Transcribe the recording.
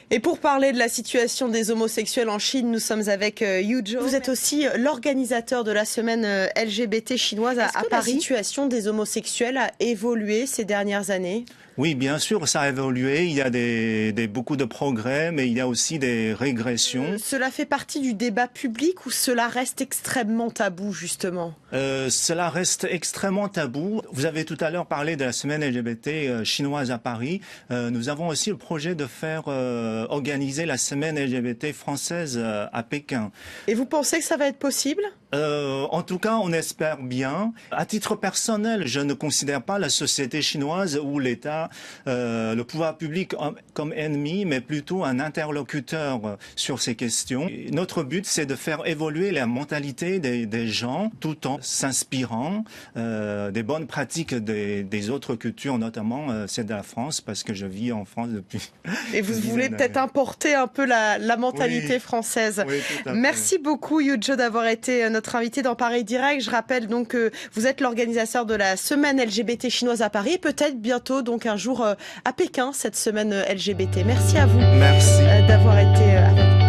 Et pour parler de la situation des homosexuels en Chine, nous sommes avec Yu Zhou. Vous êtes aussi l'organisateur de la semaine LGBT chinoise à Paris. La situation des homosexuels a évolué ces dernières années? Oui, bien sûr, ça a évolué. Il y a beaucoup de progrès, mais il y a aussi des régressions. Cela fait partie du débat public ou cela reste extrêmement tabou, justement? Cela reste extrêmement tabou. Vous avez tout à l'heure parlé de la semaine LGBT chinoise à Paris. Nous avons aussi le projet de faire organiser la semaine LGBT française à Pékin. Et vous pensez que ça va être possible? En tout cas, on espère bien. À titre personnel, je ne considère pas la société chinoise ou l'État, le pouvoir public comme ennemi, mais plutôt un interlocuteur sur ces questions. Et notre but, c'est de faire évoluer la mentalité des gens tout en s'inspirant des bonnes pratiques des autres cultures, notamment celle de la France, parce que je vis en France depuis... Et vous voulez peut-être importer un peu la mentalité française. Oui, tout à fait. Merci beaucoup, Yu Zhou, d'avoir été notre invité dans Paris Direct. Je rappelle donc que vous êtes l'organisateur de la semaine LGBT chinoise à Paris et peut-être bientôt donc un jour à Pékin, cette semaine LGBT. Merci à vous. Merci. D'avoir été avec nous.